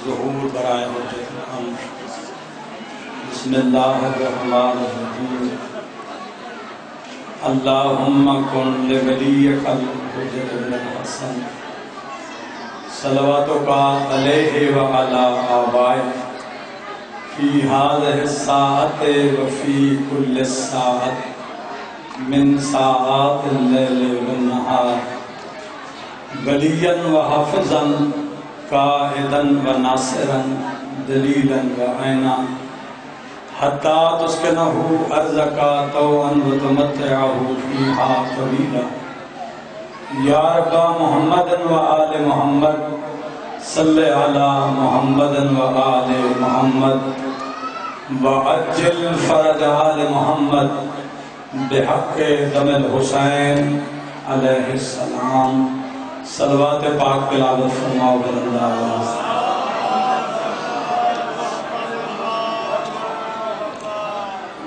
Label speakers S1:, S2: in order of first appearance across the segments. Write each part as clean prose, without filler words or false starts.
S1: ظہور برائے حجت الامر۔ بسم اللہ الرحمن الرحیم۔ اللہم کن لولیک الحجر بن الحسن صلواتک علیہ وعلی آبائہ فی هذه الساعة وفی کل ساعة من ساعات اللیل والنہار ولیاً وحافظاً قائداً وناصراً دلیلاً وعینا حتی تسکنہ ارضک طوعاً وتمتعہ فیہا طویلا۔ یا رب محمد وآل محمد صلی علی محمد وآل محمد وعجل فرج آل محمد بحق دم الحسین علیہ السلام۔ صلوات پاک تلاوت فرماؤ بلند آواز۔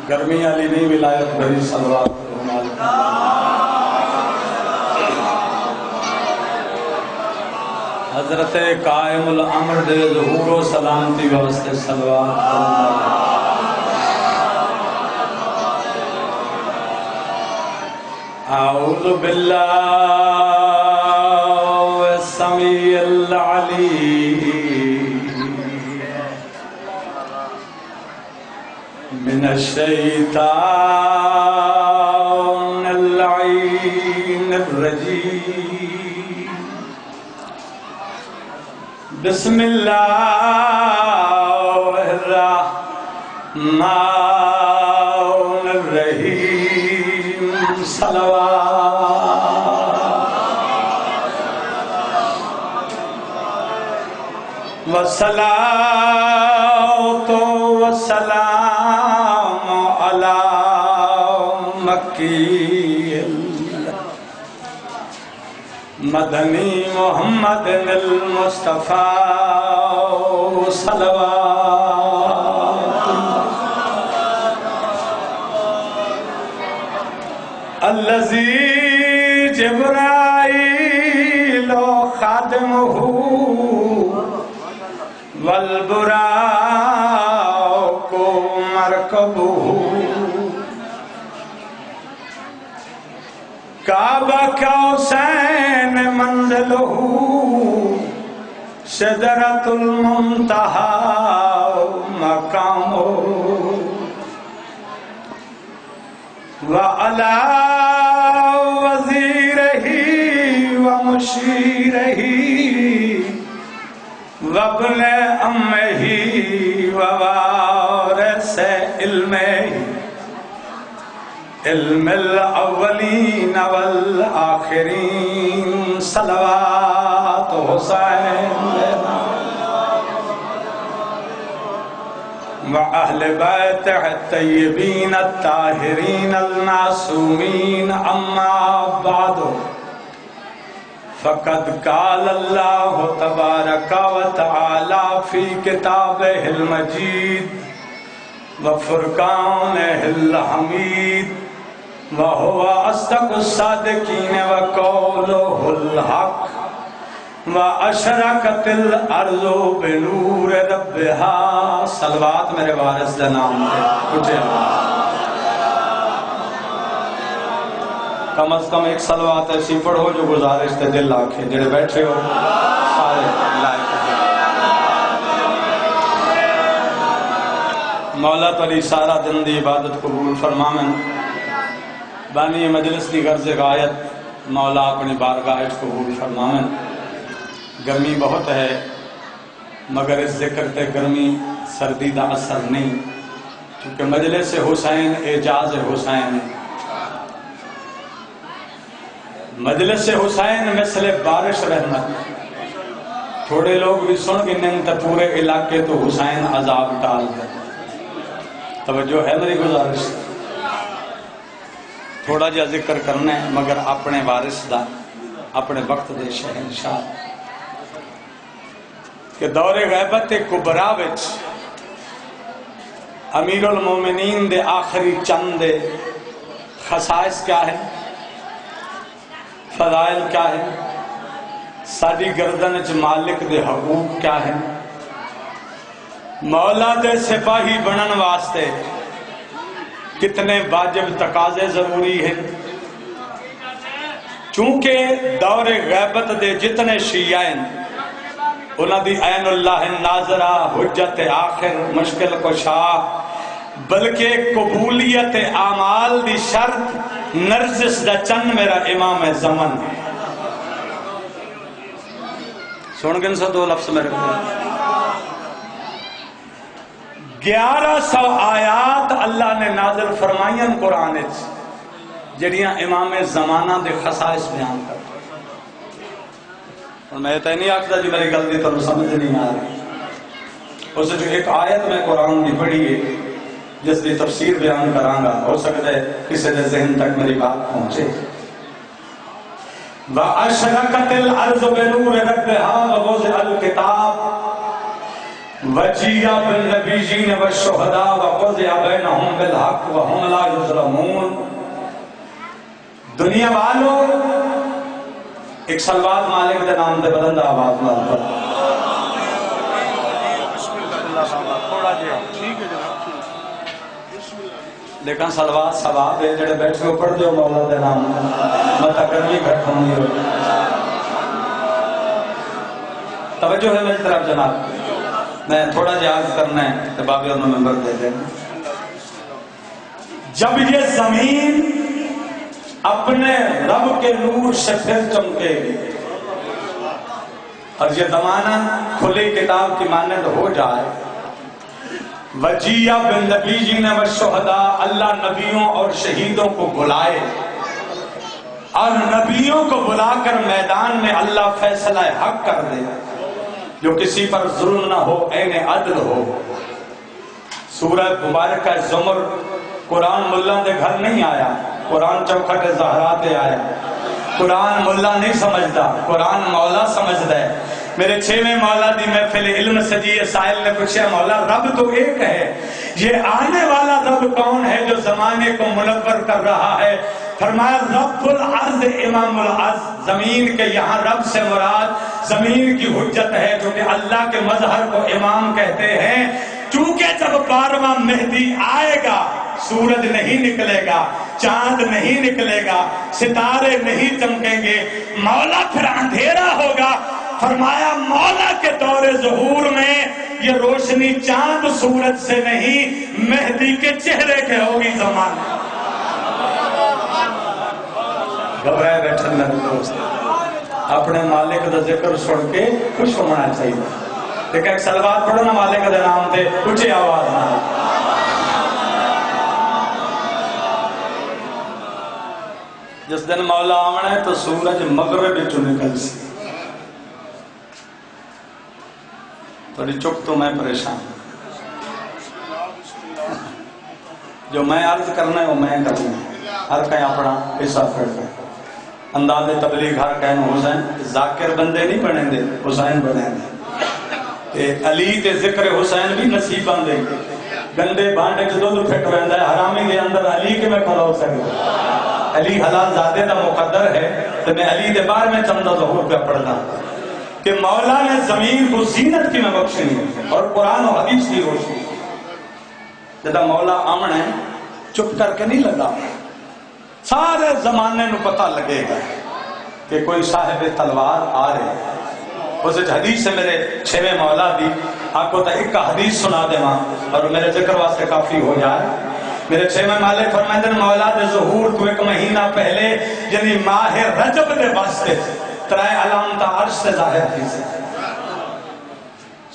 S1: گرمی علی نہیں ولایت بھری صلوات حضرت قائم الامر دے ظہور و سلامتی واسطے صلوات اعوذ باللہ السمیع العلیم من الشیطان اللعین الرجیم۔ بسم اللہ الرحمن الرحیم۔ صلوات والصلاة والسلام علی مکی مدنی محمد المصطفیٰ صلوات الذی جبرائیل خادمہ والبراق مرکبہ کعبہ قوسین منزلہ شجرۃ المنتہی مقامہ وعلی وزیرہ ومشیرہ وابن امہ ووارث علم الاولین والآخرین۔ صلوات حسین وأہل بیتہ الطیبین الطاہرین المعصومین۔ اما بعد فقد قال اللہ تبارک وتعالی فی کتابہ المجید وفرقانہ الحمید وہو اصدق الصادقین وقولہ الحق واشرقت الارض بنور ربہا۔ صلوات میرے وارث دا نام دے اٹھے کم از کم ایک صلوات ایسی پڑھو جو گزارش تے دل آکھے جڑے بیٹھے ہو سارے لائق ہیں۔ مولا تعالی سارا دن دی عبادت قبول فرمامن۔ بانی مجلس دی غرض غایت مولا اپنی بارگاہ قبول فرمامن۔ گرمی بہت ہے مگر اس ذکر تے گرمی سردی دا اثر نہیں، کیونکہ مجلس حسین اعجاز حسین ہے۔ مجلس حسین مثل بارش رحمت، تھوڑے لوگ بھی سن گنن تا پورے علاقے تو حسین عذاب ٹال دے۔ توجہ ہے میری گزارش، تھوڑا جا ذکر کرنا ہے مگر اپنے وارث دا، اپنے وقت دے شہنشاہ کہ دور غیبت کبرا وچ امیر المومنین دے آخری چند خصائص کیا ہے، فضائل کیا ہے، ساری گردن چ مالک دے حقوق کیا ہیں، مولا دے سپاہی بنن واسطے کتنے واجب تقاضے ضروری ہیں. چونکہ دور غیبت دے جتنے شیعہ ہیں انہاں دی عین اللہ ناظرہ، حجت آخر، مشکل کشا، بلکہ قبولیت اعمال دی شرط نرجس دا چن میرا امام زمن ہے. سن گن سا دو لفظ میرے کو. 1100 آیات اللہ نے نازل فرمائیں قرآن جڑیاں امام زمانہ دے خصائص بیان کرتے. اور میں تو نہیں آکھتا جی میری غلطی تو سمجھ نہیں آ رہی. اس جو ایک آیت میں قرآن کی پڑھی ہے جس کی تفسیر بیان کروں گا، ہو سکتا ہے کسی دے ذہن تک میری بات پہنچے. وَأَشْرَقَتِ الْأَرْضُ بِنُورِ رَبِّهَا وَوُضِعَ الْكِتَابُ وَجِيءَ بِالنَّبِيِّينَ وَالشُّهَدَاءِ وَقُضِيَ بَيْنَهُم بِالْحَقِّ وَهُمْ لَا يُظْلَمُونَ. دنیا والو ایک صلوات مالک دے نام دے بلند آواز نال پڑھ. تھوڑا جی ٹھیک ہے جناب. لیکن صلوات ثواب ہے جڑے بیٹھے ہو پڑھ دیو مولا دے نام مت گرمی گھٹ ہونی ہو. توجہ ہے میری طرف جناب. میں تھوڑا جی عرض کرنا ہے تو بابی انہوں ممبر دے دیں. جب یہ زمین اپنے رب کے نور سے پھر چمکے گی اور یہ زمانہ کھلی کتاب کی مانند ہو جائے. وجیہ بالنبیین والشہداء، اللہ نبیوں اور شہیدوں کو بلائے اور نبیوں کو بلا کر میدان میں اللہ فیصلہ حق کر دے جو کسی پر ظلم نہ ہو، عین عدل ہو. سورہ مبارکہ زمر قرآن ملا دے گھر نہیں آیا، قرآن چوکھٹ زہرا تے آیا. قرآن ملا نہیں سمجھتا، قرآن مولا سمجھتا ہے. میرے 6ویں مولا دی محفل علم سجی سائل نے پوچھا مولا رب تو ایک ہے، یہ آنے والا رب کون ہے جو زمانے کو منور کر رہا ہے؟ فرمایا رب العرض امام العرض. زمین کے یہاں رب سے مراد زمین کی حجت ہے جو کہ اللہ کے مظہر کو امام کہتے ہیں. چونکہ جب 12واں مہدی آئے گا سورج نہیں نکلے گا، چاند نہیں نکلے گا، ستارے نہیں چمکیں گے، مولا پھر اندھیرا ہوگا. فرمایا مولا کے دور ظہور میں یہ روشنی چاند سورج سے نہیں مہدی کے چہرے کے ہوگی. زمانہ گھبرائے بیٹھن لگ دوست اپنے مالک دا ذکر سن کے خوش ہونا چاہیے. لیکن ایک صلوات پڑھو نا مالک دے نام تے اونچی آواز نہ. جس دن مولا آمنا ہے تو سورج مغرب وچوں نکل سی. تھوڑی چپ تو میں پریشان. جو میں عرض کرنا ہے وہ میں کرنا ہے. ہر کہیں اپنا حصہ پھڑ کر انداز تبلیغ ہر کہیں حسین ذاکر بندے نہیں بنیں دے، حسین بنیں دے. علی تے ذکر حسین بھی نصیب بندے گندے بانڈے جو دو پھٹ رہندا ہے. حرامی دے اندر علی کے میں کھڑا ہو سکتا. علی حلال ذاتے دا مقدر ہے تو میں علی دے بار میں چندہ ظہور پہ پڑھتا کہ مولا نے زمین کو زینت کی میں بخشنی اور قرآن و حدیث کی روشنی. جدا مولا آمن ہے چپ کر کے نہیں لگا، سارے زمانے نو پتہ لگے گا کہ کوئی صاحب تلوار آ رہے. اس حدیث سے میرے 6ویں مولا دی آپ کو تا ایک حدیث سنا دے ماں اور میرے ذکر واسطے کافی ہو جائے. میرے 6ویں مالک فرمائے دن مولا دے ظہور تو ایک مہینہ پہلے یعنی ماہ رجب دے واسطے ترائے علامت عرش سے ظاہر تھی سے.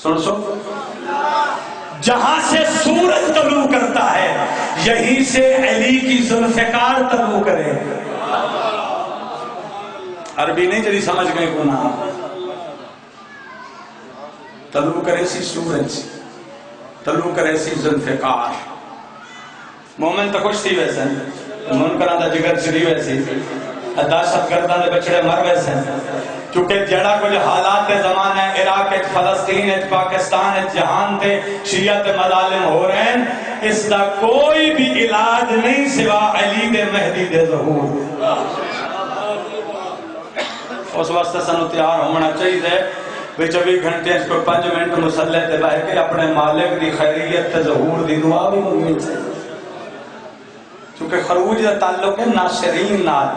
S1: سن سو جہاں سے سورج طلوع کرتا ہے یہیں سے علی کی ذوالفقار طلوع کرے. عربی نہیں جڑی سمجھ گئے کو نام طلوع کرے سی سورج، طلوع کرے سی ذوالفقار. مومن تو خوش تھی ویسے، منکران دا جگر چڑی ویسی، دہشت گرداں دے بچڑے مر ویسے. کیونکہ جڑا کچھ حالات زمانہ ہے عراق فلسطین پاکستان جہان تے شیعہ تے مظالم ہو رہے ہیں، اس دا کوئی بھی علاج نہیں سوا علی دے مہدی دے ظہور. اس واسطے سنو تیار ہونا چاہیے بھی 24 گھنٹے کو 5 منٹ مسلح تے بہ کے اپنے مالک دی خیریت تے ظہور دی دعا بھی منگنی چاہیے. چونکہ خروج کا تعلق ہے ناصرین نال.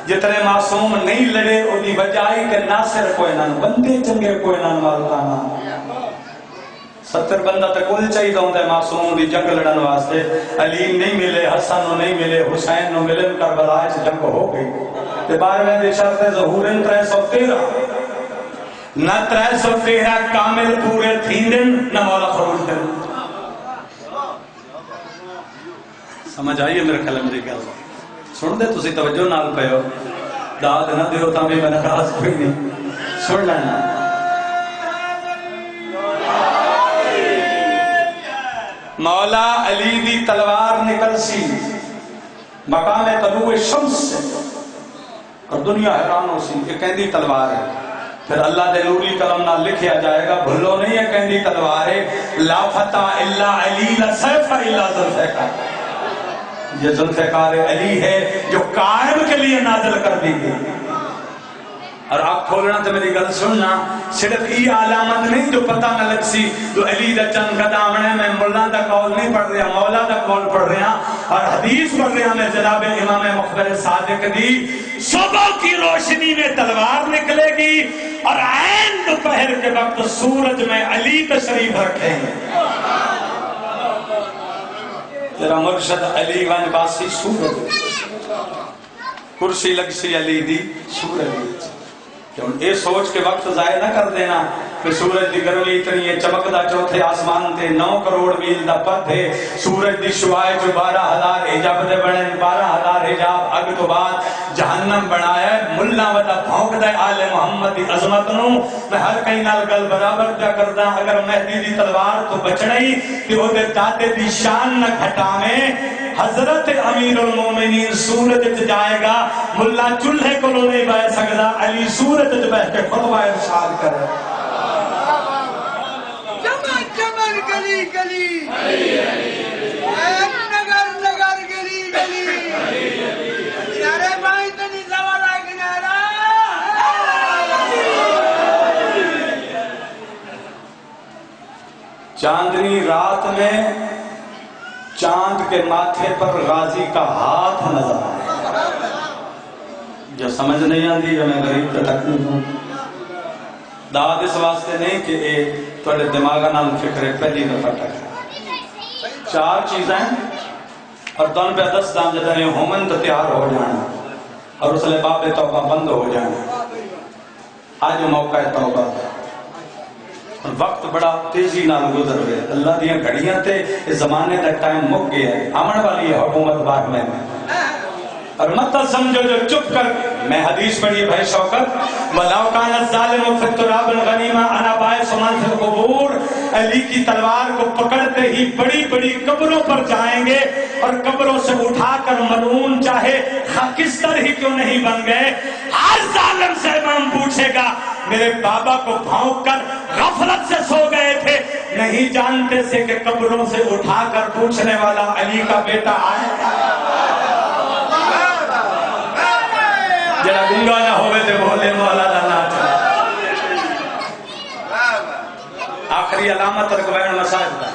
S1: جتنے معصوم نہیں لڑے او دی وجائی کہ ناصر کوئی نہ بندے چنگے کوئی نہ مالکانا 70 بندہ تے کل چاہیے ہوندا ہے معصوم دی جنگ لڑن واسطے. علی نہیں ملے، حسن نو نہیں ملے، حسین نو ملے، کربلا وچ جنگ ہو گئی تے 12ویں دی شرط ظہور 313 نہ 313 کامل پورے تھیندن نہ مولا خروج دن. سمجھ آئیے میرے خیال میری گل سن دے تسی توجہ نال پئے ہو. داد نہ دیو تاں بھی میں ناراض کوئی نہیں. سن لینا مولا علی دی تلوار نکل سی مقام طلوع شمس سے اور دنیا حیران ہو سی کہ کہندی تلوار ہے. پھر اللہ دے نوری قلم نہ لکھیا جائے گا بھلو نہیں ہے کہندی تلوار ہے. لا فتح الا علی لا سیف الا ذوالفقار. یہ ذوالفقار علی ہے جو قائم کے لیے نازل کر دی گئی. اور آپ کھولنا تو میری گل سننا صرف یہ علامت نہیں جو پتہ نہ لگ سی تو علی دا چند قدم ہے. میں مولا دا قول نہیں پڑھ رہا، مولا دا قول پڑھ رہا اور حدیث پڑھ رہا میں جناب امام مخبر صادق دی. صبح کی روشنی میں تلوار نکلے گی اور عین دوپہر کے وقت سورج میں علی تشریف رکھیں گے. تیرا مرشد علی ون باسی سورج کرسی لگ سی علی دی سورج. اے سوچ کے وقت ضائع نہ کر دینا کہ سورج دی گرمی اتنی ہے چمکدا چوتھے آسمان تے 9 کروڑ میل دا پتھ ہے. سورج دی شعاع جو 12,000 حجاب دے بنے 12,000 حجاب اگ تو بعد جہنم بنایا ہے. ملا ودا بھونکدا ہے آل محمد دی عظمت نو. میں ہر کہیں نال گل برابر پیا کردا اگر مہدی دی تلوار تو بچنا ہی کہ او دے دادے دی شان نہ گھٹاویں. حضرت امیر المومنین سورج وچ جائے گا ملا چولہے کو نہیں بہ سکدا. علی سورج وچ بیٹھ کے خطبہ ارشاد کرے. چمن چمن گلی گلی نگر نگر گلی گلی سارے بھائی تنی زوالہ کنارہ. چاندنی رات میں چاند کے ماتھے پر غازی کا ہاتھ نظر آئے. جو سمجھ نہیں آتی جو میں غریب تک نہیں ہوں. دعوت اس واسطے نہیں کہ اے تھوڑے دماغ نال فکر پہلی دفعہ ٹکرا. 4 چیزیں اور دن پہ 10 دام جتنے ہومن تو تیار ہو جانا اور اس لئے باب توبہ بند ہو جانا. آج موقع ہے توبہ. وقت بڑا تیزی نال گزر گئے. اللہ دیاں گھڑیاں تے اس زمانے کا ٹائم مک گیا ہے. آمن والی ہے حکومت بعد میں اور مت سمجھو جو چپ کر. میں حدیث پڑھی بھائی شوکت وَلَوْ كَانَ الظَّالِمُ فِي التُّرَابِ الْغَنِيمَ أَنَا بَاعِثُ مَنْ فِي الْقُبُورِ. علی کی تلوار کو پکڑتے ہی بڑی بڑی قبروں پر جائیں گے اور قبروں سے اٹھا کر ملعون چاہے خاکستر ہی کیوں نہیں بن گئے. ہر ظالم سے امام پوچھے گا میرے بابا کو بھونک کر غفلت سے سو گئے تھے نہیں جانتے سے کہ قبروں سے اٹھا کر پوچھنے والا علی کا بیٹا آئے گا. جڑا گنگا نہ ہوئے تھے بولے مولا دا ناچ. آخری علامت اور گوین مساجد دا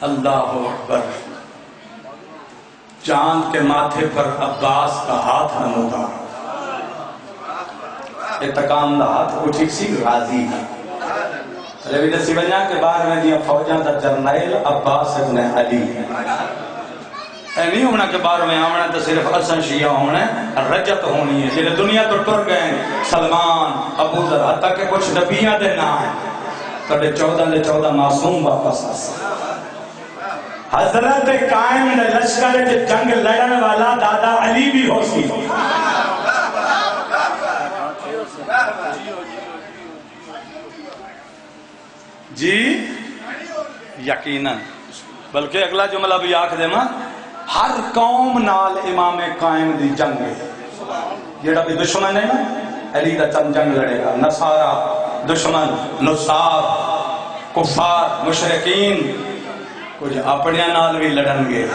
S1: اللہ اکبر. چاند کے ماتھے پر عباس کا ہاتھ نمودار. اتقام دا ہاتھ اٹھی سی غازی ہے. لیکن دسی بنیا کے بعد میں دیا فوجان دا جرنیل عباس ابن علی. اے نہیں ہونا کہ بار میں آمنا تو صرف حسن شیعہ ہونا ہے رجت ہونی ہے. جنہیں دنیا تو ٹر گئے سلمان ابو ذر حتیٰ کہ کچھ نبیہ دے نہ ہیں کبھی 14 معصوم واپس آسا. حضرت قائم نے لشکر کے جنگ لڑن والا دادا علی بھی ہو سی. جی یقیناً. بلکہ اگلا جملہ بھی آکھ دے ماں ہر قوم نال امام قائم دی جنگ ہے. جیڑا بھی دشمن ہے نا علی دا چند جنگ لڑے گا. نصارہ دشمن نصاب کفار مشرقین کچھ اپنے نال بھی لڑن گے.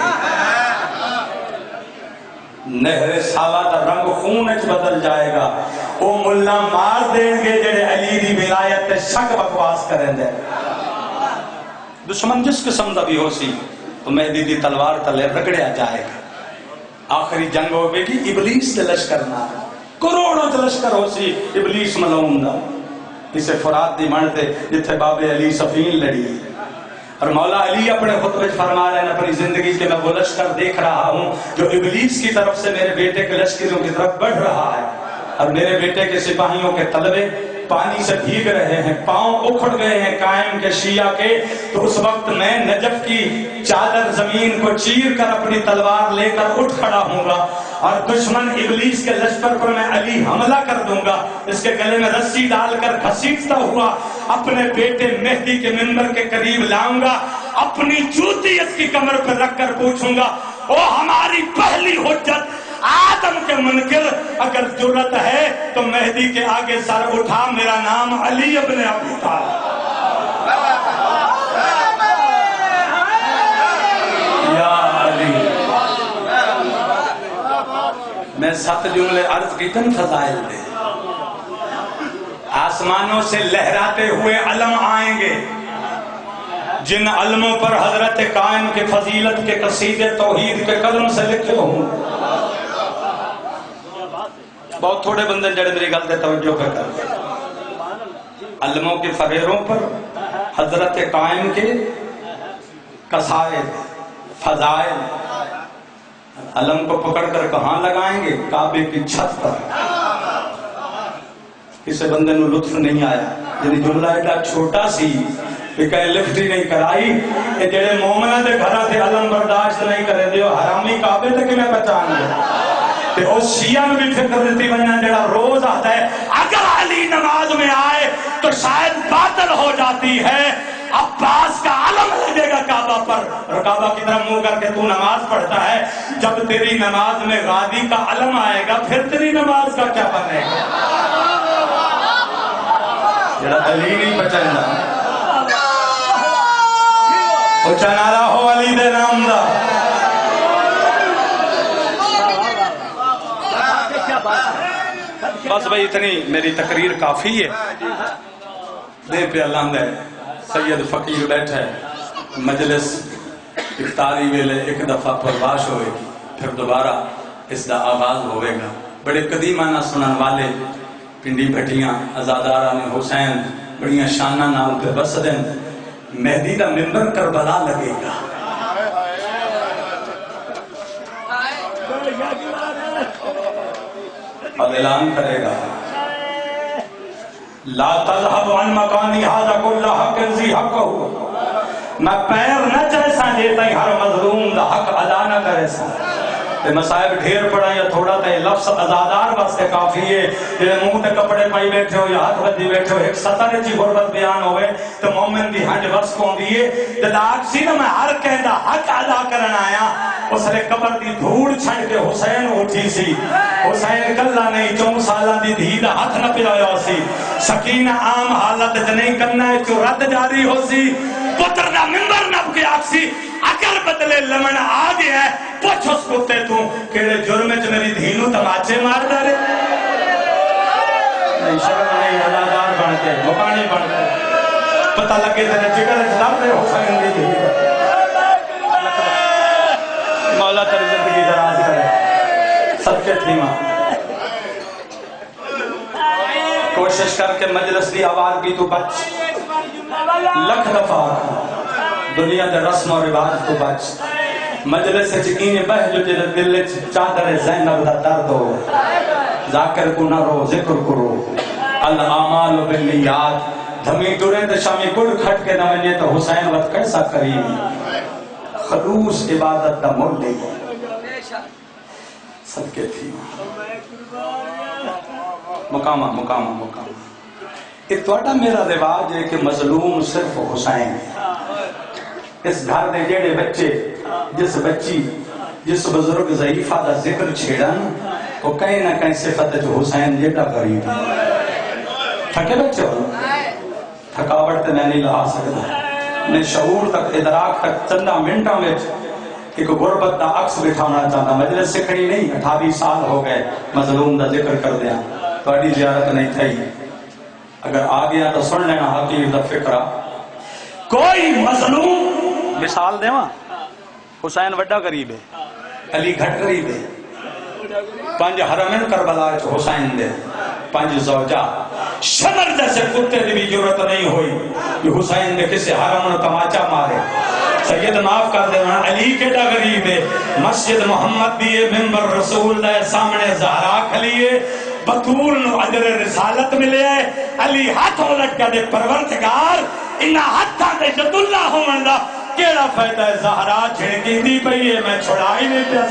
S1: نہر ساوا دا رنگ خون اچ بدل جائے گا. او ملا مار دیں گے جڑے علی دی ولایت تے شک بکواس کریں دے. دشمن جس قسم دا بھی ہو سی تو مہدی دی تلوار تلے رگڑیا جائے گا. آخری جنگ ہوئے گی ابلیس سے لشکر نہ, کروڑوں تے لشکر ہو سی ابلیس ملعون دا. اسے فرات دی منتے جتھے باب علی صفین لڑی. اور مولا علی اپنے خطبے فرما رہے ہیں اپنی زندگی کے میں وہ لشکر دیکھ رہا ہوں جو ابلیس کی طرف سے میرے بیٹے کے لشکروں کی طرف بڑھ رہا ہے, اور میرے بیٹے کے سپاہیوں کے تلوے پانی سے بھیگ رہے ہیں, پاؤں اکھڑ گئے ہیں قائم کے شیعہ کے. تو اس وقت میں نجف کی چادر زمین کو چیر کر اپنی تلوار لے کر اٹھ کھڑا ہوں گا, اور دشمن ابلیس کے لشکر پر میں علی حملہ کر دوں گا. اس کے گلے میں رسی ڈال کر گھسیٹتا ہوا اپنے بیٹے مہدی کے منبر کے قریب لاؤں گا, اپنی جوتی اس کی کمر پر رکھ کر پوچھوں گا, او ہماری پہلی حجت آدم کے منکر, اگر جرت ہے تو مہدی کے آگے سر اٹھا, میرا نام علی ابن ابی طالب. یا علی. میں 7 جملے عرض کی تن فضائل دے. آسمانوں سے لہراتے ہوئے علم آئیں گے, جن علموں پر حضرت قائم کے فضیلت کے قصیدے توحید کے قلم سے لکھے ہوں. بہت تھوڑے بندے جڑے میری گل تے توجہ پہ کر. علموں کے فریروں پر حضرت قائم کے قصائد فضائل. علم کو پکڑ کر کہاں لگائیں گے؟ کعبے کی چھت پر. کسی بندے نو لطف نہیں آیا, یعنی جملہ ایڈا چھوٹا سی کہ کہیں لفٹ ہی نہیں کرائی. کہ جڑے مومنہ دے گھرہ دے علم برداشت نہیں کرے دیو حرامی کعبے تک میں پہچان گئے. کہ اس شیعہ میں بھی فکر دیتی بننا جڑا روز آتا ہے اگر علی نماز میں آئے تو شاید باطل ہو جاتی ہے. عباس کا علم لگے گا کعبہ پر, اور کعبہ کی طرف منہ کر کے تو نماز پڑھتا ہے. جب تیری نماز میں غادی کا علم آئے گا پھر تیری نماز کا کیا بنے گا؟ جڑا علی نہیں بچائنا اچھا نعرہ ہو علی دے نام دا. بس بھئی اتنی میری تقریر کافی ہے. دے پہ اللہ دے سید فقیر بیٹھے, مجلس افطاری ویلے ایک دفعہ پرواش ہوئے گی, پھر دوبارہ اس دا آغاز ہوئے گا. بڑے قدیمانہ سنن والے پنڈی بھٹیاں ازاداران حسین بڑیاں شانہ نام پہ بس دیں. مہدی دا منبر کربلا لگے گا. اور اعلان کرے گا لا تذهب عن مکانی هذا كل حق ذی حق ہو. میں پیر نہ جیسا دیتا ہی ہر مظلوم دا حق ادا نہ کرے سا. مسائب ڈھیر پڑا یا تھوڑا تے لفظ ازادار واسطے کافی ہے. جے منہ تے کپڑے پائی بیٹھے ہو یا ہاتھ بدی بیٹھے ہو, ایک سطر چی غربت بیان ہوئے تو مومن دی ہنج وس کو دیئے. جد آکسی نا میں ہر کہندہ حق ادا کرنا آیا, اس لئے قبر دی دھوڑ چھڑ کے حسین اٹھی سی. حسین کلہ نہیں 4 سالہ دی دھی دا ہاتھ نہ پلایا ہو سی. سکینہ عام حالت جنہیں کرنا ہے جو رد جاری ہو سی. پتر دا منبر نب کے آکسی اگر بدلے لمن آ گیا ہے پوچھ اس کتے تو کہڑے جرمچ میری دھینو تماچے مار دارے. نہیں شکر نہیں ازادار بنتے مکانی بنتے پتہ لگے تیرے جگر اجدار دے حسین دی دھی. مولا تیری زندگی دراز کرے صدقے تھیمہ. کوشش کر کے مجلس دی آواز بھی تو بچ, لکھ دفعہ دنیا دے رسم و رواج تو بچ. مجلس چکینے بہ جو جلے دل چادر زینب دا درد ہو. ذاکر کو نہ رو ذکر کرو الاعمال بالنیات. دھمی دورے دے شامی گل کھٹ کے نمجے تو حسین وقت کیسا کریم خلوص عبادت دا مول لے صدقے تھی. مقامہ کہ توڑا میرا رواج ہے کہ مظلوم صرف حسین ہے. اس گھر دے جیڑے بچے جس بچی جس بزرگ ضعیفہ دا ذکر چھیڑا وہ کہیں نہ کہیں صفت جو حسین جیڑا غریب ہے. تھکے بچے ہو تھکاوٹ تے میں نہیں لہا سکتا. میں شعور تک ادراک تک چندہ منٹوں میں ایک غربت دا عکس بٹھانا چاہتا، مجلس سکھنی نہیں، 28 سال ہو گئے مظلوم دا ذکر کر دیا، تھوڑی زیارت نہیں تھی، اگر آ گیا تو سن لینا حقیر دا فکرہ. کوئی مظلوم مثال دے وہاں، حسین وڈا قریب ہے، علی گھٹ قریب ہے، 5 حرمین کربلا حسین دے، 5 زوجہ، شمر جیسے کتے دی بھی ضرورت نہیں ہوئی کہ حسین دے کسی حرم نے تماچا مارے. سید معاف کر دے، علی کیڑا غریب ہے، مسجد محمد دیئے، ممبر رسول دے سامنے زہرا کھلیے، بطول نو اجر رسالت ملے ہے. علی ہاتھ اولٹ کے دے پرورتگار انہا ہاتھاں دے جد اللہ ہومندہ کیڑا فائدہ ہے، زہرا چھڑکی دی پئی ہے، میں چھڑائی نہیں پیا.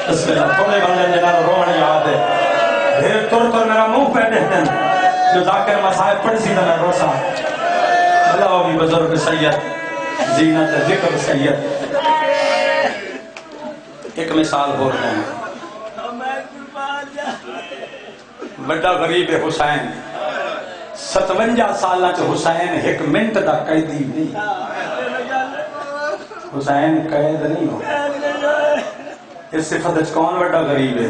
S1: بسم اللہ. تھوڑے بندے جنہاں روحن یاد ہے، پھر تر میرا منہ پہ دیکھتے ہیں جو ذاکر مسائب پڑھ سی میں روسا. اللہ بھی بزرگ سید، زینت ذکر سید. ایک مثال ہو رہا ہے، بڑا غریب حسین، 57 سالہ چ حسین ایک منٹ دا قیدی نہیں، حسین قید نہیں ہو. اس صفت کون بڑا غریب ہے؟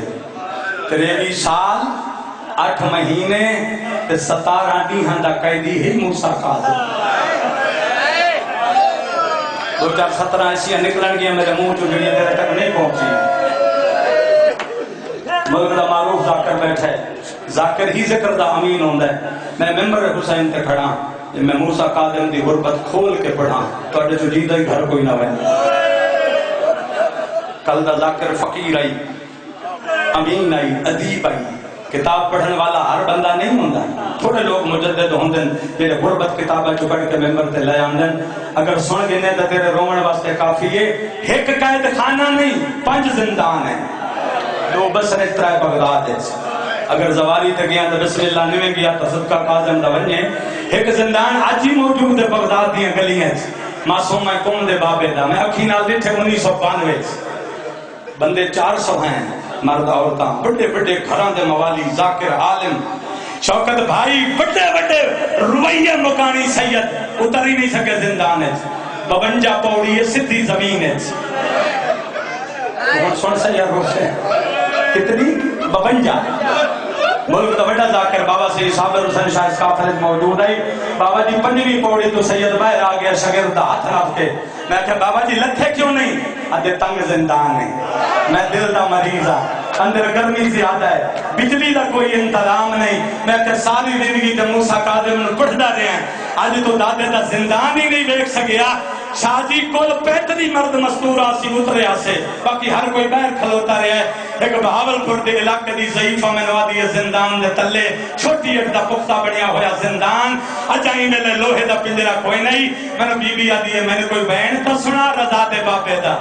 S1: 23 سال 8 مہینے 17 دیہاں دا قیدی ہی موسیٰ کاظم. 2017 ایسیاں نکلن گیا میرے منہ جو گڑیاں دیر تک نہیں پہنچی. ملک دا معروف ذاکر بیٹھا ہے، ذاکر ہی ذکر دا امین ہوندہ ہے. میں ممبر حسین تے کھڑا، میں موسیٰ کاظم دی غربت کھول کے پڑھا، تو اڈے جو جیدہ ہی گھر کوئی نہ بہن. کل دا ذاکر فقیر آئی، امین آئی، ادیب آئی. کتاب پڑھن والا ہر بندہ نہیں ہوندہ، تھوڑے لوگ مجدد ہوندن تیرے غربت کتابہ چکڑ کے ممبر تے لے آندن. اگر سن گنے تو تیرے رومن واسطے کافی ہے. ایک قید خانہ نہیں، 5 زندان ہیں، 2 بسرے 3 بغداد ہے. اگر زواری تے گیا تو بسم اللہ نویں گیا تو صدقہ کاظم دا ونجے. ایک زندان آج ہی موجود ہے بغداد دیاں گلیاں. معصوم ہے قوم دے بابے دا، میں اکھی نال دیٹھے 1992 بندے 400 ہیں، مرد عورتاں، بڑے بڑے گھراں دے موالی، ذاکر عالم شوکت بھائی، بڑے بڑے رویہ مکانی سید اتر ہی نہیں سکے زندان ہے. 52 پوڑی ہے سدھی زمین ہے. سن سید روشے کتنی 52. ملک دا بڑا ذاکر بابا سے صابر حسین شاہ اسکافرج موجود ہے. بابا جی 5ویں پوڑی تو سید باہر آ گیا، شاگرد ہاتھ رکھ کے. میں کہا بابا جی لتھے کیوں نہیں؟ ادھے تنگ زندان ہے، میں دل دا مریض ہاں، اندر گرمی زیادہ ہے، بجلی دا کوئی انتظام نہیں. میں کہ ساری زندگی تے موسیٰ کاظم نو پڑھدا رہے ہیں، آج تو دادے دا زندان ہی نہیں دیکھ سکیا. شاہ جی کول 35 مرد مستور آسی اترے آسے، باقی ہر کوئی باہر کھلوتا رہے ہے. ایک بہاولپور دے علاقے دی ضعیفہ میں نوادی زندان دے تلے چھوٹی ایک دا پختہ بڑھیا ہویا زندان. اجائیں میں لوہے دا پنجرہ کوئی نہیں. میں نے بی بی آدھی ہے، میں نے کوئی بہن تو سنا رضا دے باپے دا.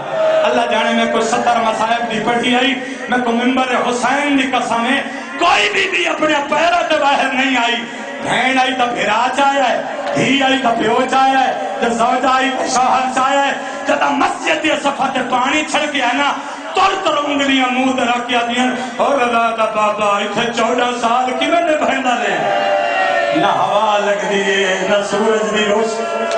S1: اللہ جانے میں کوئی 70 مسائب دی پڑھی آئی. میں کو ممبر حسین دی قسم ہے کوئی بھی اپنے پیرہ تے باہر نہیں آئی. بہن آئی تو بھیرا چاہیا ہے، دھی آئی تو پیو چاہیا ہے، جب زوجہ آئی تو شوہر چاہیا ہے. جب مسجد دی صفحہ تے پانی چھڑ کے ہے نا، تر انگلیاں منہ تے رکھ کے آتی ہیں اور رضا دا بابا اتھے 14 سال کی میں نے بہنہ رہے، نہ ہوا لگ دیئے نہ سورج دی روشنی.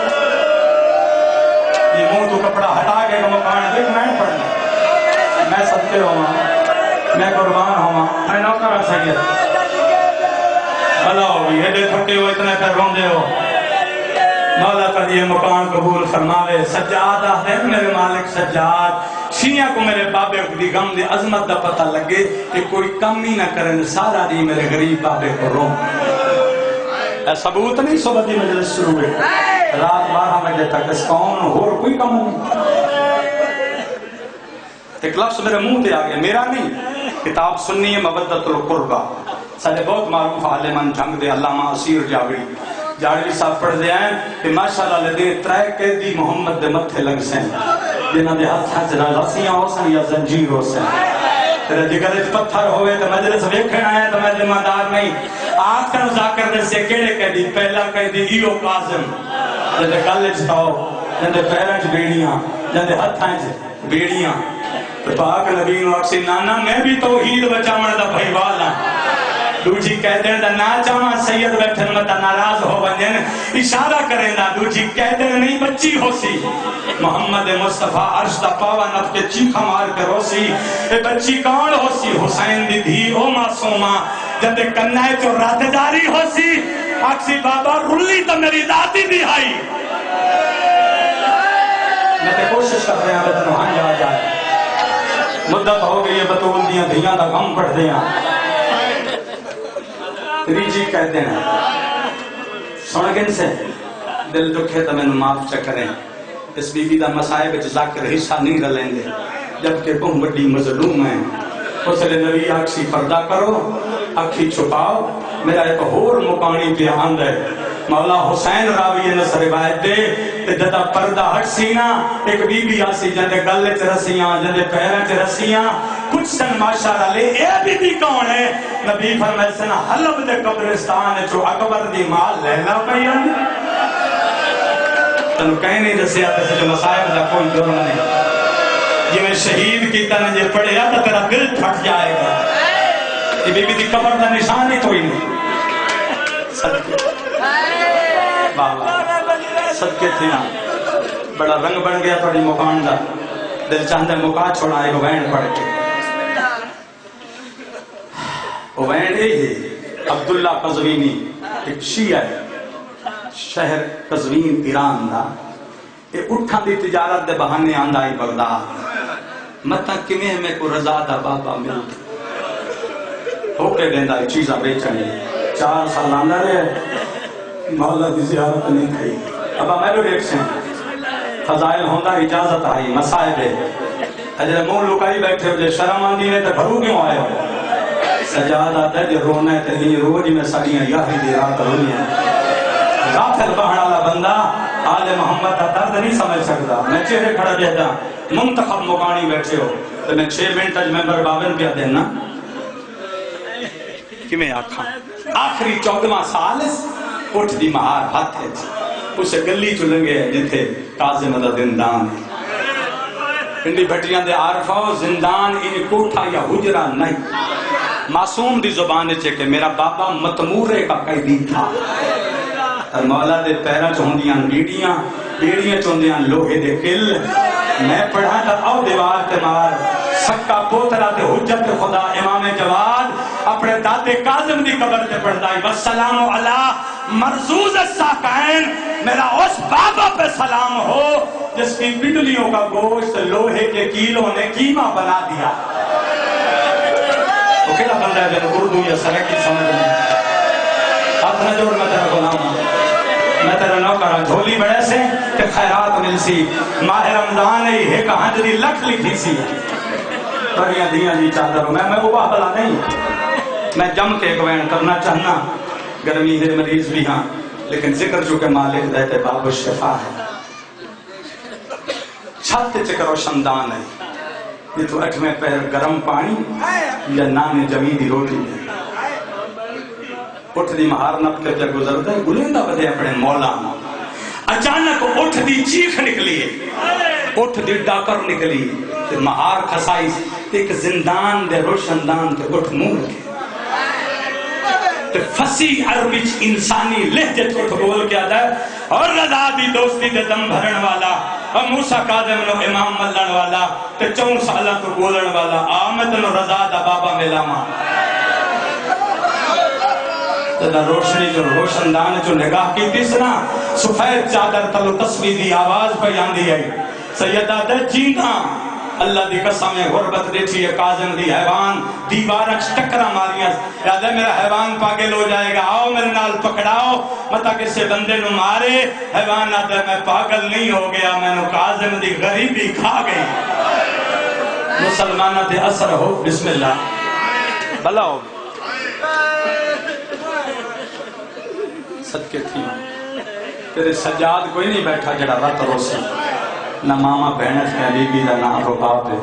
S1: یہ منہ تو کپڑا ہٹا کے مکان دیکھ میں پڑھنا، میں صدقے ہوا، میں قربان ہوا، میں نوکر سید. اللہ ہوئی ہے دے تھکے ہو اتنے کر روندے ہو. مولا کا یہ مکان قبول فرماوے. سجاد آتے میرے مالک سجاد، شیعہ کو میرے بابے دی غم دی عظمت دا پتہ لگے کہ کوئی کم ہی نہ کریں، سارا دی میرے غریب بابے کو رو. اے ثبوت نہیں صبح دی مجلس شروع ہے، رات 12 بجے تک اس قوم اور کوئی کم نہیں. ایک لفظ میرے منہ تے آگئے، میرا نہیں، کتاب سننی ہے مبدت القربہ، سارے بہت معروف عالمان جھنگ دے علامہ اسیر جاڑوی صاحب پڑھ دے ہیں کہ ماشاءاللہ لدے 3 قیدی محمد دے متھے لگ سیں، جنہاں دے ہاتھ جنہاں رسیاں ہو سن یا زنجیر ہو سن. تیرے جگر اچ پتھر ہوئے تو مجلس ویکھن آیا تو میں ذمہ دار نہیں. آج کر ذاکر دے سے کیڑے قیدی؟ پہلا قیدی ایو کاظم، جندے گل اچ تاؤ، جندے پیراں چ بیڑیاں، جندے ہتھاں چ بیڑیاں. تو پاک نبی نو اکسی نانا میں بھی توحید بچاون دا بھائی والا دوجی کہتے ہیں نا چاہاں سید بیٹھن متا ناراض ہو بنجن اشارہ کریں دا دوجی کہتے ہیں نہیں بچی ہو سی محمد مصطفیٰ عرش دا پاوا نف کے چیخا مار کے روسی اے بچی کون ہو سی حسین دی دھی او معصومہ جب کنائے جو رات جاری ہو سی اکسی بابا رلی تو میری دادی بھی آئی میں تے کوشش کر رہے ہیں بطن وہاں جا جائے مدت ہو گئی ہے بطول دیاں دھیاں دا غم پڑھ دیاں تریجی کہتے ہیں سنگن سے دل دکھے تو میں معاف چکریں اس بی بی دا مسائب ذاکر حصہ نہیں رلیں گے جبکہ بہت بڑی مظلوم ہیں اس لئے نبی آکسی پردہ کرو اکھی چھپاؤ میرا ایک اور مکانی پہ آند ہے مولا حسین راوی نصر روایت دے تے جدا پردہ ہٹ سینا ایک بی بی آسی جندے گلے چ رسیاں جندے پیراں چ رسیاں کچھ سن ماشاءاللہ لے اے بی کون ہے نبی فرمائے سن حلب دے قبرستان جو اکبر دی مال لیلا پئین تنو کہیں نہیں دسیا تے جو مصائب دا کوئی جرم نہیں یہ میں شہید کی طرح جے پڑھیا تو تیرا دل پھٹ جائے گا یہ بی بی دی قبر دا نشان ہی کوئی نہیں صدقے صدقے تھے نا بڑا رنگ بن گیا تھوڑی مکان دا دل چاہتا ہے مکان چھوڑا ایک وین پڑھ کے وین ہے عبداللہ قزوینی ایک شیعہ ہے شہر قزوین ایران دا یہ اٹھا دی تجارت دے بہانے آندائی بغداد متا کمیں میں کو رضا دا بابا ملتا ہو کے دیندہ چیزہ بیچنے 4 سال آندہ رہے مولا دی زیارت نہیں کھائی ابا میلو ریکشن فضائل ہوندہ اجازت آئی مسائب ہے اجرے مون لکائی بیٹھے ہو جے شرم آندی نے تے بھرو کیوں آئے ہو سجاد آتا ہے جے رونا ہے تے نہیں روج میں سڑیاں یاہی دی رات رونی ہے غافل بہن والا بندہ آل محمد کا درد نہیں سمجھ سکتا میں چہرے کھڑا دیتا منتخب مکانی بیٹھے ہو تو میں 6 منٹ اج ممبر باون پہ دینا کہ میں آکھاں آخری 14واں سال اٹھ دی مہار ہاتھ ہے اسے گلی چلنگے جتھے کاظم دا زندان ہے انڈی بھٹیاں دے عارفاؤ زندان ان کوٹھا یا حجرہ نہیں معصوم دی زبان چے کہ میرا بابا متمورے کا قیدی تھا اور مولا دے پیرا چوندیاں بیڑیاں چوندیاں لوہے دے قل میں پڑھا تھا او دیوار تے مار سکا پوترا تے حجت خدا امام جواد اپنے دادے کاظم دی قبر تے پڑھدائی والسلام علی مرزوز الساقین میرا اس بابا پہ سلام ہو جس کی پنڈلیوں کا گوشت لوہے کے کیلوں نے قیمہ بنا دیا تو کہنا بندہ ہے جن اردو یا سرکی سمجھ لیں ہاتھ نہ جوڑ میں تیرا غلام ہوں میں تیرا نوکرہ جھولی بڑے سے کہ خیرات مل سی ماہ رمضان ہی ایک ہنجری لکھ لکھی سی پریاں دیاں جی چادر میں وہ بلا نہیں میں جم کے ایک وین کرنا چاہنا گرمی ہے مریض بھی ہاں لیکن ذکر جو کہ مالک دیتے باب الشفا ہے چھت چکر و شمدان ہے یہ تو 8ویں پہر گرم پانی یا نان جمیدی روٹی ہے اٹھ دی مہار نب کے پہ گزرتا ہے گلندہ بدے اپنے مولا اچانک اٹھ دی چیخ نکلی ہے اٹھ دی ڈاکر نکلی ہے مہار کھسائی ایک زندان دے روشندان تے اٹھ منہ رکھے فسی عربی انسانی لہجے اٹھ بول کے آدھا ہے اور رضا دی دوستی دے دم بھرن والا اور موسیٰ قادم نو امام ملن والا تے 4 سالہ تو بولن والا آمد نو رضا دا بابا ملاما تدا روشنی جو روشندان جو نگاہ کی تیسنا سفید چادر تلو تصویر دی آواز پہ آندی ہے سیدہ دے جینا اللہ دی قسم غربت دیتی ہے کاظم دی حیوان دیوارک ٹکرا ماریاں یاد ہے میرا حیوان پاگل ہو جائے گا آؤ میرے نال پکڑاؤ متا کسے بندے نو مارے حیوان آتا ہے میں پاگل نہیں ہو گیا میں نو کاظم دی غریبی کھا گئی مسلمانہ دے اثر ہو بسم اللہ بھلا ہو صدقے تھی تیرے سجاد کوئی نہیں بیٹھا جڑا رات روسی نہ ماما بہنت میں بی بی دا نہ رباب دے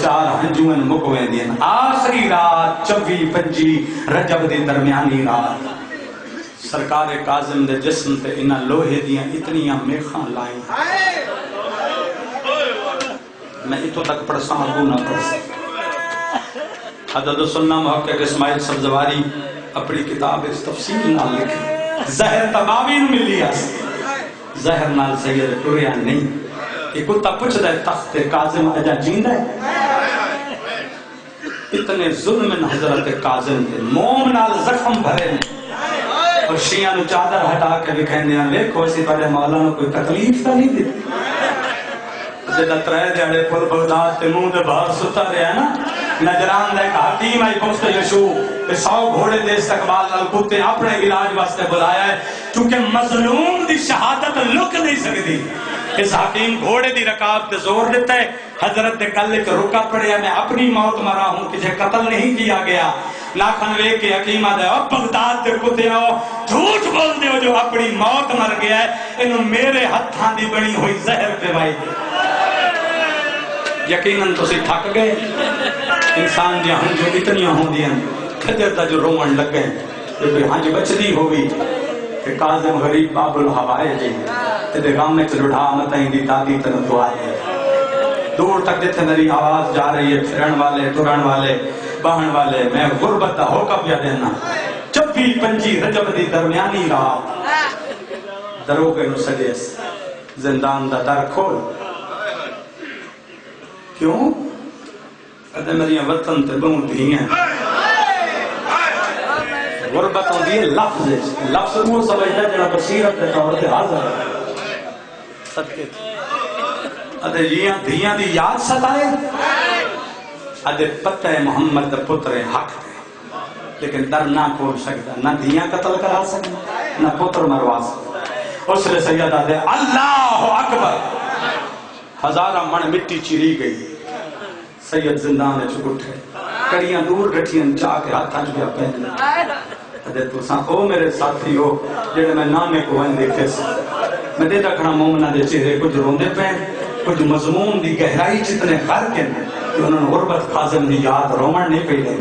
S1: 4 ہنجویں مکویں دین آخری رات 24-25 رجب دی درمیانی رات سرکار کاظم دے جسم تے انہاں لوہے دیاں اتنیاں میخاں لائیں میں اتو تک پڑھساں ابو نہ پڑھساں حضرت سنہ محقق اسماعیل سبزواری اپنی کتاب اس تفصیل نال لکھے زہر تباوین ملی اس زہر نال سید ٹریا نہیں. یہ کتا پوچھ دے تخت کاظم اجا جیندہ ہے. اتنے ظلم حضرت کاظم کے موم نال زخم بھرے اور شیعہ نو چادر ہٹا کے لکھیں ہیں دیکھو اسی پہلے مولا نو کوئی تکلیف تا نہیں دی. جدہ ترے دیڑے پل بغداد تے منہ دے باہر ستا رہے ہیں نا نجران دے کا حکیم آئی پفت یشو 100 گھوڑے دے استقبال نال کتے اپنے علاج واسطے بلایا ہے چونکہ مظلوم دی شہادت لک نہیں سکتی. اس حکیم گھوڑے دی رکاب تے زور دیتا ہے حضرت دے کل ایک رکا پڑیا میں اپنی موت مرا ہوں کسے قتل نہیں کیا گیا. لاکھن وے کے حکیم آدھے اب بغداد دے کتے آؤ جھوٹ بول دے ہو جو اپنی موت مر گیا ہے انہوں میرے ہتھاں دی بڑی ہوئی زہر پہ بائی دے. یقیناً تو سی تھک گئے انسان جی ہم جو اتنی ہوں دیا کھجر دا جو رومن لگ گئے جو بھی ہاں جو بچدی ہوگی کہ کاظم غریب باب الحوائے جی تے غم میں چلوڑا متائیں دی دادی تن تو آئے دور تک جتنے میری آواز جا رہی ہے پھرن والے ترن والے بہن والے میں غربت دا ہو کب یا دینا 24-25 رجب دی درمیانی رات دروگے نو سجیس زندان دا در کھول کیوں؟ کہتے میری وطن تے بہت دھی ہیں غربت ہوں دی لفظ وہ سمجھتا ہے جنہا بصیرت تے طور تے حاضر ہے صدقے ادھے جیاں دھیاں دی یاد ستائے ادھے پتہ محمد دا پتر حق دے لیکن در نہ کھول سکتا نہ دھیاں قتل کرا سکتا نہ پتر مروا سکتا. اس لئے سیدہ دے اللہ اکبر ہزارہ من مٹی چیری گئی سید زندان چک اٹھے کڑیاں دور رٹھیاں چاہ کے ہاتھاں چکیا پہنے ادھے تو ساں او میرے ساتھی ہو جنہیں میں نامے کو ہن دیکھے سے میں دے رکھنا مومنہ دے چہرے کچھ روندے پہ کچھ مضمون دی گہرائی جتنے غرق ہیں کہ انہوں نے غربت کاظم دی یاد رومن نہیں پہ لیں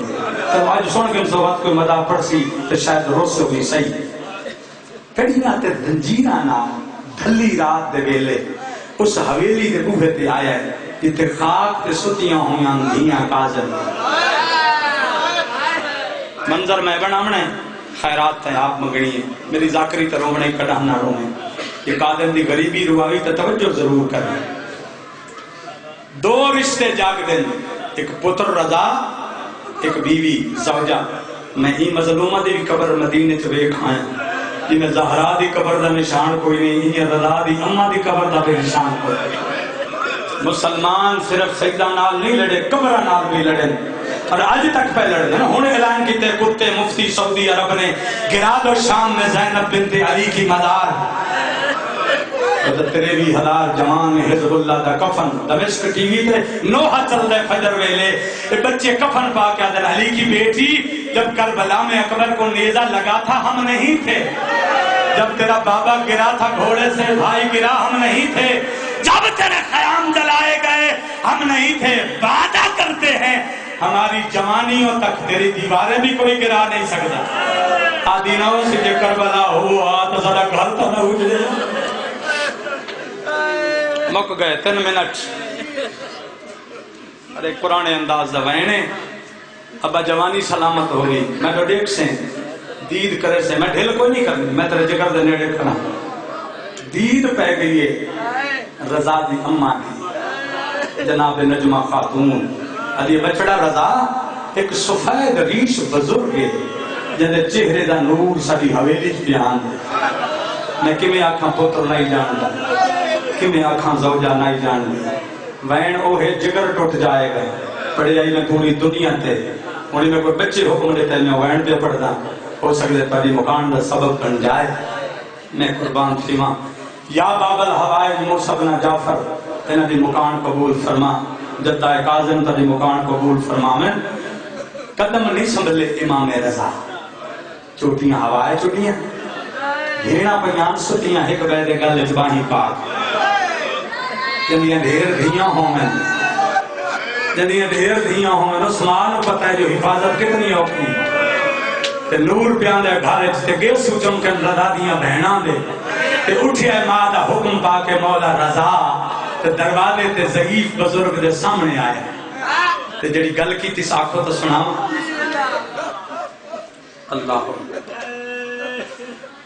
S1: تو آج سن کے صحبت کوئی مدہ پڑھ سی تو شاید روز سے بھی صحیح کڑیاں تے دنجیرہ نام دھلی رات دے ویلے اس حویلی دے بوہے تے آیا ہے کہ خاک تے ستیاں ہویاں دھیاں کاظم منظر میں بنامنے خیرات تے آپ مگنی ہے میری ذاکری تے رومنے کڑانا رومنے یہ کاظم دی غریبی رواوی تے توجہ ضرور کریں. 2 رشتے جاگ دیں ایک پتر رضا ایک بیوی زوجہ. میں ہی مظلومہ دی قبر مدینے چ ویکھ آیا جنہیں زہرا دی قبر دا نشان کوئی نہیں یہ رضا دی اماں دی قبر دا بھی نشان کوئی نہیں. مسلمان صرف سجدہ نال نہیں لڑے قبرہ نال بھی لڑے اور آج تک پہ لڑے ہوں اعلان کیتے کتے مفتی سعودی عرب نے گرا دو شام میں زینب بنت علی کی مدار تیرے بھی حلال جوان حزب اللہ دا کفن دمشق ٹی وی تے نوحہ چل دے فجر ویلے بچے کفن پا کے آدھر علی کی بیٹی جب کربلا میں اکبر کو نیزہ لگا تھا ہم نہیں تھے جب تیرا بابا گرا تھا گھوڑے سے بھائی گرا ہم نہیں تھے جب تیرے خیام جلائے گئے ہم نہیں تھے وعدہ کرتے ہیں ہماری جوانیوں تک تیری دیواریں بھی کوئی گرا نہیں سکتا. آدینوں سے جے کربلا ہوا تو ذرا گھر تو نہ اجڑے مک گئے 3 منٹ. ارے پرانے انداز دوائنے ابا جوانی سلامت ہو گئی میں تو دیکھ سے دید کرے سے میں ڈھل کوئی نہیں کرنی میں تیرے جگر دے نیڑے کھنا دید پہ گئی ہے رضا دی اماں کی جناب نجمہ خاتون ادھی بچڑا رضا ایک سفید ریش بزرگ ہے جنہیں چہرے دا نور ساری حویلی بیان دے میں کمی آنکھاں پتر نہیں جان دا کمی آنکھاں زوجہ نہیں جان دا وین اوہے جگر ٹوٹ جائے گا پڑے آئی میں پوری دنیا تے انہی میں کوئی بچے حکم دیتے ہیں میں وین پہ پڑھ دا ہو سکتے پہلی مکان دا سبب بن جائے میں قربان فیما یا باب الحوائج موسیبنا جعفر تینا دی مکان قبول فرما جدہ کاظم تا دی مکان قبول فرما میں قدم نہیں سنبھلے امام رضا چوٹیاں ہوائے چوٹیاں گھیرنا پہیان ستیاں ایک بیدے گل اجباہی پاک جنیاں ڈھیر دھیاں ہوں میں جنیاں ڈھیر دھیاں ہوں میں عثمان پتہ ہے جو حفاظت کتنی ہوکی تے نور پیان دے گھارے تے گے سوچم کے رضا دیاں بہناں دے تے اٹھیا ماں دا حکم پا کے مولا رضا تے دروازے تے ضعیف بزرگ دے سامنے آیا تے جڑی گل کی تیس آنکھوں تو سنا اللہ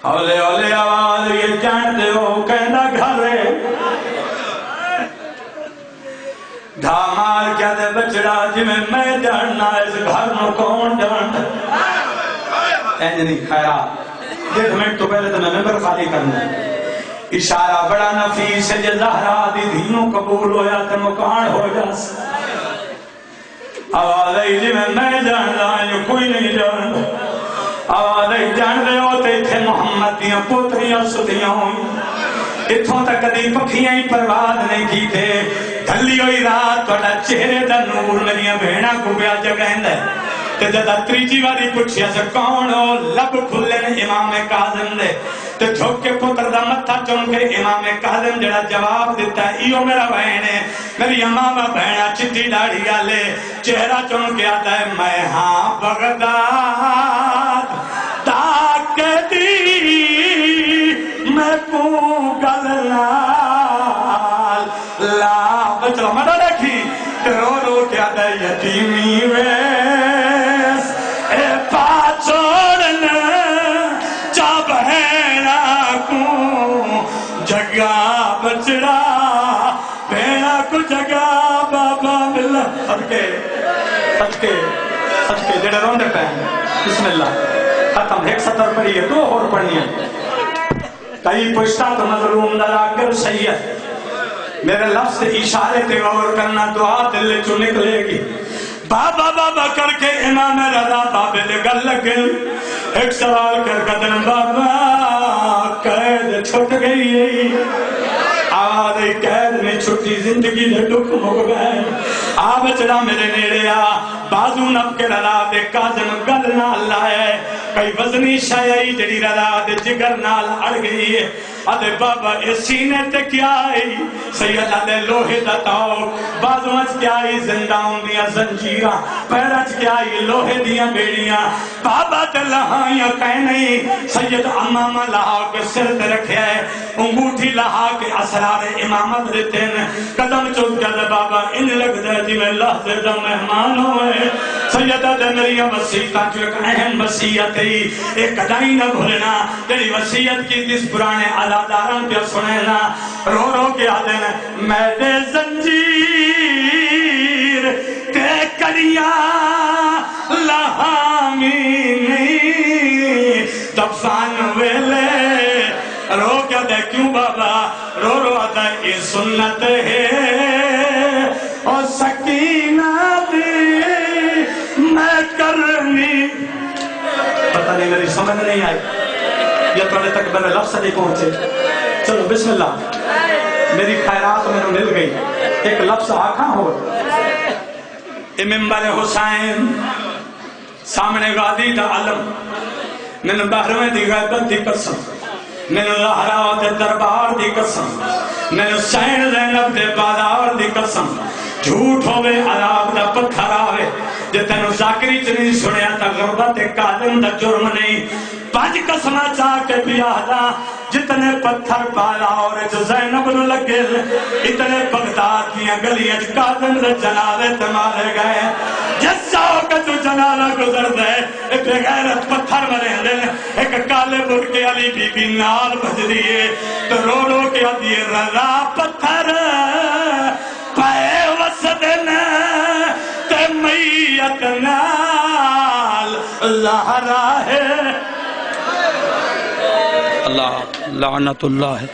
S1: اولے اولے آواز یہ جان دے ہو کہنا گھر ڈھا مار کیا دے بچڑا جی میں جاننا اس گھر نو کون جانتا اینجنی خیرات 1.5 منٹ تو پہلے تو میں ممبر خالی کرنا اشارہ بڑا نفیس ہے جے زہرا دی دینوں قبول ہویا تے مکان ہو جاس آواز ہے جی میں جاننا جو کوئی نہیں جانتا آواز ہے جان دے ہوتے تھے محمد دیاں پوتریاں سدیاں ہوئی اتھوں تک کدی پکھیاں ہی پرواز نہیں کی تھے دھلی ہوئی رات توڑا چہرے دا نور میریاں بہنا کو بیا جگہیں دے تے جدہ تریجی والی پوچھیا سے کون ہو لب کھلے نے امام کاظم دے تے جھوک کے پتر دا متھا چون کے امام کاظم جڑا جواب دیتا ہے ایو میرا بہن ہے میری امام بہنا چٹی ڈاڑی آلے چہرہ چون کے آتا ہے میں ہاں بغداد تاکہ دی میں کو گلنا لا بچہ مدہ دیکھی رو رو کے آتا ہے یتیمی ویس اے پاچوڑن چا بہنا کو جگہ بچڑا بہنا کو جگہ بابا ملا سچ کے جڑے روندے پہن بسم اللہ ختم 1 سطر پڑھی ہے 2 اور پڑھنی ہے تائی پوچھتا تو مظلوم دلاکر سید میرے لفظ اشارے تے غور کرنا دعا دل چو نکلے گی بابا بابا کر کے امام رضا بابے دے گل لگن ایک سوال کر قدر بابا قید چھٹ گئی آواز قید میں چھٹی زندگی دے ڈک مک گئے بچڑا میرے نیڑے بازو نب کے رضا دے کاظم گل نال لائے کئی وزنی شایعی جڑی رضا دے جگر نال اڑ گئی ہے آدھے بابا اس سینے تے کیا آئی سید آدھے لوہے دا تاؤ بازو اچ کیا آئی زندان دیا زنجیرہ پیر اچ کیا آئی لوہے دیا بیڑیاں بابا تے لہائیاں کہیں نہیں سید امامہ لہا کے سر تے رکھے ہے انگوٹھی لہا کے اسرار امامت دیتے ہیں قدم چوک جاتے بابا ان لگ دے جی میں لحظے دا مہمان ہوئے سید آدھے میری وسیعتہ جو ایک اہم وسیعت ہے ایک قدائی نہ بھولنا تیری وسیعت کی جس پرانے عزاداران پہ سنینا رو رو کے آدھے میں دے زنجیر تے کڑیا لہامینی دفان ویلے رو کے آدھے کیوں بابا رو رو آدھے یہ سنت ہے اور سکینہ دی میں کرنی پتہ نہیں میری سمجھ نہیں آئی یا توڑے تک میرے لفظ نہیں پہنچے چلو بسم اللہ میری خیرات میں مل گئی ایک لفظ آکھاں ہو ممبر حسین سامنے غادی دا علم من بحرویں دی غیبت دی قسم من زہراء دے دربار دی قسم من حسین زینب دے بازار دی قسم جھوٹ ہوئے عذاب دا پتھر آوے جتنو ذاکری چنین سنیا تا غربت کاظم دا جرم نہیں 5 قسمہ چاہ کے بیادا جتنے پتھر پالا اور جو زینب نو لگے اتنے بغداد کیا گلیاں کاظم دے جنازے تمارے گئے جس چاہو کہ تو جنازہ گزر دے ایک غیرت پتھر مرے دے ایک کالے بڑھ کے علی بی بی نال بھج دیئے تو رو رو کے دیئے رضا پتھر پائے وسدن تے میت نال اللہ راہ اللہ لعنت اللہ